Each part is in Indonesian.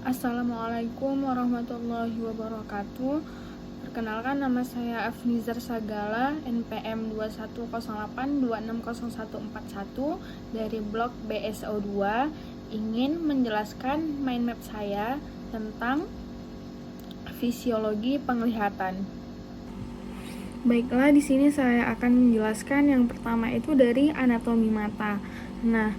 Assalamualaikum warahmatullahi wabarakatuh. Perkenalkan, nama saya Afnizar Sagala, NPM 2108260141 dari blog BSO2, ingin menjelaskan mind map saya tentang fisiologi penglihatan. Baiklah, di sini saya akan menjelaskan yang pertama itu dari anatomi mata. Nah,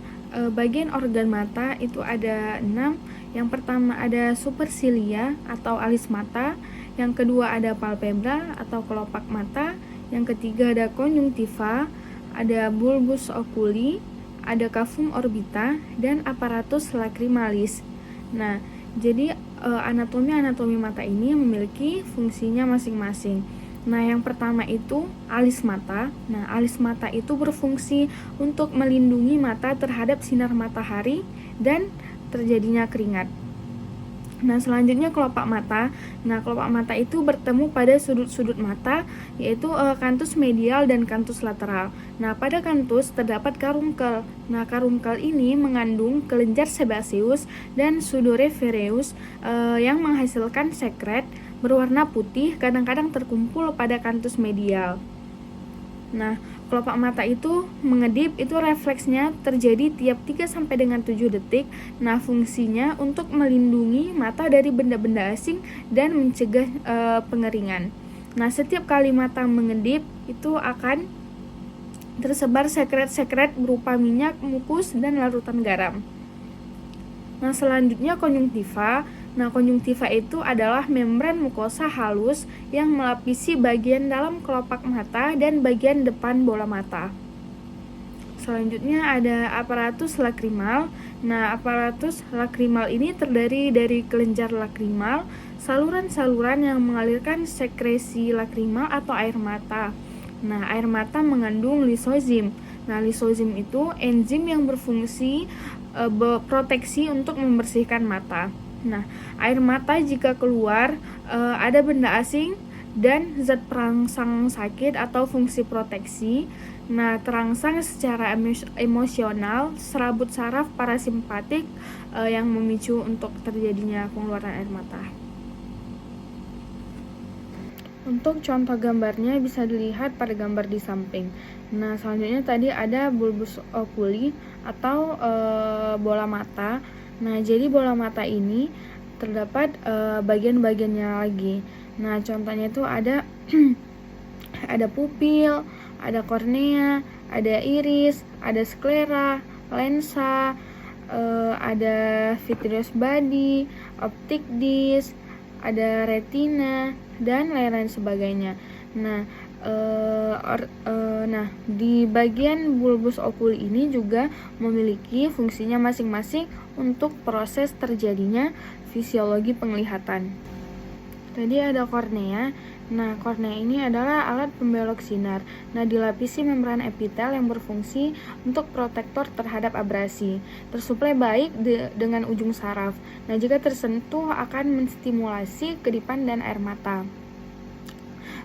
bagian organ mata itu ada 6. Yang pertama ada supersilia atau alis mata, yang kedua ada palpebra atau kelopak mata, yang ketiga ada konjungtiva, ada bulbus oculi, ada cavum orbita, dan apparatus lacrimalis. Nah, jadi anatomi mata ini memiliki fungsinya masing-masing. Nah, yang pertama itu alis mata. Nah, alis mata itu berfungsi untuk melindungi mata terhadap sinar matahari dan terjadinya keringat. Nah, selanjutnya kelopak mata. Nah, kelopak mata itu bertemu pada sudut-sudut mata, yaitu kantus medial dan kantus lateral. Nah, pada kantus terdapat karunkel. Nah, karunkel ini mengandung kelenjar sebaceus dan sudorifereus yang menghasilkan sekret berwarna putih, kadang-kadang terkumpul pada kantus medial. Nah, kelopak mata itu mengedip, itu refleksnya terjadi tiap 3 dengan 7 detik. Nah, fungsinya untuk melindungi mata dari benda-benda asing dan mencegah pengeringan. Nah, setiap kali mata mengedip itu akan tersebar sekret-sekret berupa minyak, mukus, dan larutan garam. Nah, selanjutnya konjungtiva. Nah, konjungtiva itu adalah membran mukosa halus yang melapisi bagian dalam kelopak mata dan bagian depan bola mata. Selanjutnya ada aparatus lacrimal. Nah, aparatus lacrimal ini terdiri dari kelenjar lacrimal, saluran-saluran yang mengalirkan sekresi lacrimal atau air mata. Nah, air mata mengandung lisozim. Nah, lisozim itu enzim yang berfungsi proteksi untuk membersihkan mata. Nah, air mata jika keluar ada benda asing dan zat perangsang sakit atau fungsi proteksi. Nah, terangsang secara emosional, serabut saraf parasimpatik yang memicu untuk terjadinya pengeluaran air mata. Untuk contoh gambarnya bisa dilihat pada gambar di samping. Nah, selanjutnya tadi ada bulbus oculi atau bola mata. Nah, jadi bola mata ini terdapat bagian-bagiannya lagi. Nah, contohnya itu ada ada pupil, ada kornea, ada iris, ada sklera, lensa, ada vitreous body, optic disc, ada retina, dan lain-lain sebagainya. Nah, di bagian bulbus oculi ini juga memiliki fungsinya masing-masing untuk proses terjadinya fisiologi penglihatan. Tadi ada kornea. Nah, kornea ini adalah alat pembelok sinar. Nah, dilapisi membran epitel yang berfungsi untuk protektor terhadap abrasi. Tersuplai baik dengan ujung saraf. Nah, jika tersentuh akan menstimulasi kedipan dan air mata.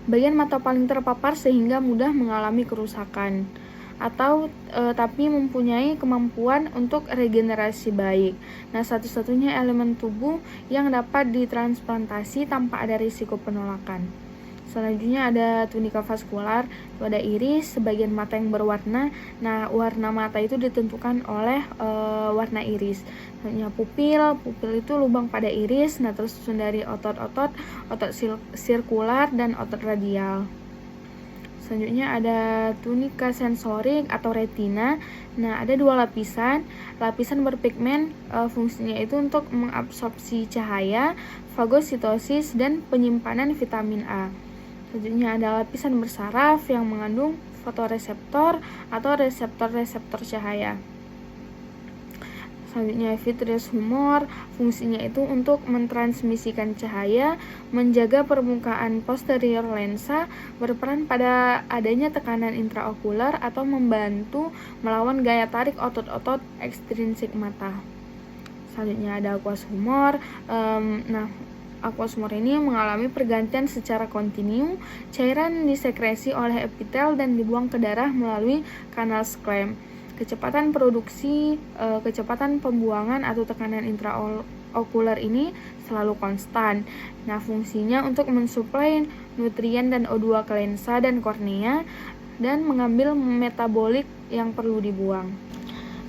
Bagian mata paling terpapar sehingga mudah mengalami kerusakan atau tapi mempunyai kemampuan untuk regenerasi baik. Nah, satu-satunya elemen tubuh yang dapat ditransplantasi tanpa ada risiko penolakan. Selanjutnya ada tunika vaskular, itu ada iris, sebagian mata yang berwarna. Nah, warna mata itu ditentukan oleh warna iris. Selanjutnya pupil itu lubang pada iris. Nah, terus susun dari otot sirkular dan otot radial. Selanjutnya ada tunika sensorik atau retina. Nah, ada 2 lapisan. Lapisan berpigmen fungsinya itu untuk mengabsorpsi cahaya, fagositosis, dan penyimpanan vitamin A. Selanjutnya ada lapisan bersaraf yang mengandung fotoreseptor atau reseptor-reseptor cahaya. Selanjutnya vitreous humor, fungsinya itu untuk mentransmisikan cahaya, menjaga permukaan posterior lensa, berperan pada adanya tekanan intraokular atau membantu melawan gaya tarik otot-otot ekstrinsik mata. Selanjutnya ada aqueous humor. Aqueous humor ini mengalami pergantian secara kontinu, cairan disekresi oleh epitel dan dibuang ke darah melalui kanal sklemm. Kecepatan produksi, kecepatan pembuangan atau tekanan okuler ini selalu konstan. Nah, fungsinya untuk mensuplai nutrien dan O2 ke lensa dan kornea dan mengambil metabolit yang perlu dibuang.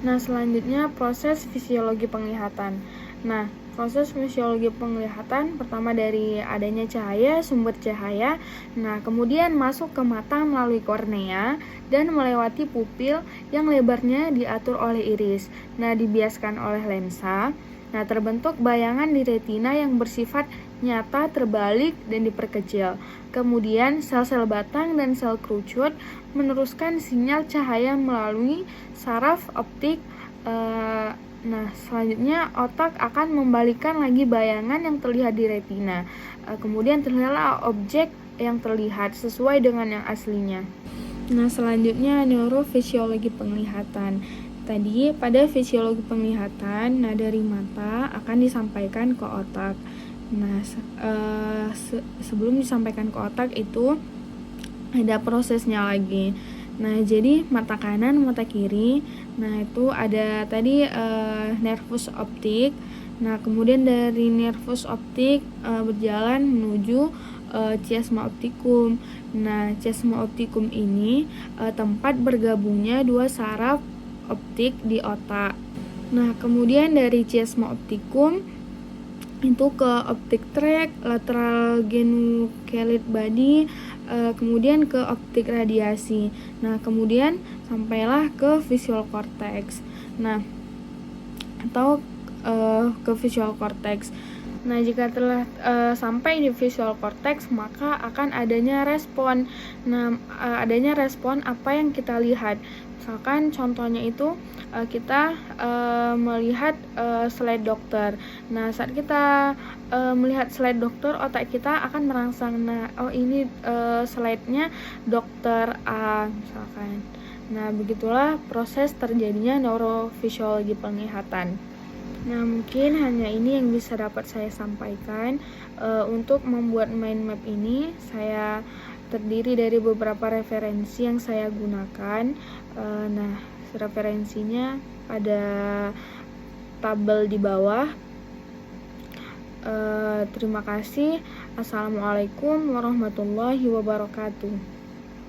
Nah, selanjutnya proses fisiologi penglihatan. Nah, proses fisiologi penglihatan pertama dari adanya cahaya, sumber cahaya. Nah, kemudian masuk ke mata melalui kornea dan melewati pupil yang lebarnya diatur oleh iris. Nah, dibiaskan oleh lensa. Nah, terbentuk bayangan di retina yang bersifat nyata, terbalik, dan diperkecil. Kemudian sel-sel batang dan sel kerucut meneruskan sinyal cahaya melalui saraf optik. Nah, selanjutnya otak akan membalikan lagi bayangan yang terlihat di retina. Kemudian terlihatlah objek yang terlihat sesuai dengan yang aslinya. Nah, selanjutnya neurofisiologi penglihatan. Tadi pada fisiologi penglihatan, nah dari mata akan disampaikan ke otak. Nah, sebelum disampaikan ke otak itu ada prosesnya lagi. Nah, jadi mata kanan, mata kiri. Nah, itu ada tadi nervus optik. Nah, kemudian dari nervus optik berjalan menuju chiasma optikum. Nah, chiasma optikum ini tempat bergabungnya dua saraf optik di otak. Nah, kemudian dari chiasma optikum itu ke optic tract, lateral genucleate body, kemudian ke optik radiasi. Nah, kemudian sampailah ke visual cortex. Nah, atau ke visual cortex. Nah, jika telah sampai di visual cortex, maka akan adanya respon. Nah, adanya respon apa yang kita lihat. Misalkan contohnya itu kita melihat slide dokter. Nah, saat kita melihat slide dokter, otak kita akan merangsang, nah, oh ini slide-nya dokter A misalkan. Nah, begitulah proses terjadinya neurofisiologi penglihatan. Nah, mungkin hanya ini yang bisa dapat saya sampaikan. Untuk membuat mind map ini, saya terdiri dari beberapa referensi yang saya gunakan. Nah, referensinya ada tabel di bawah. Terima kasih. Assalamualaikum warahmatullahi wabarakatuh.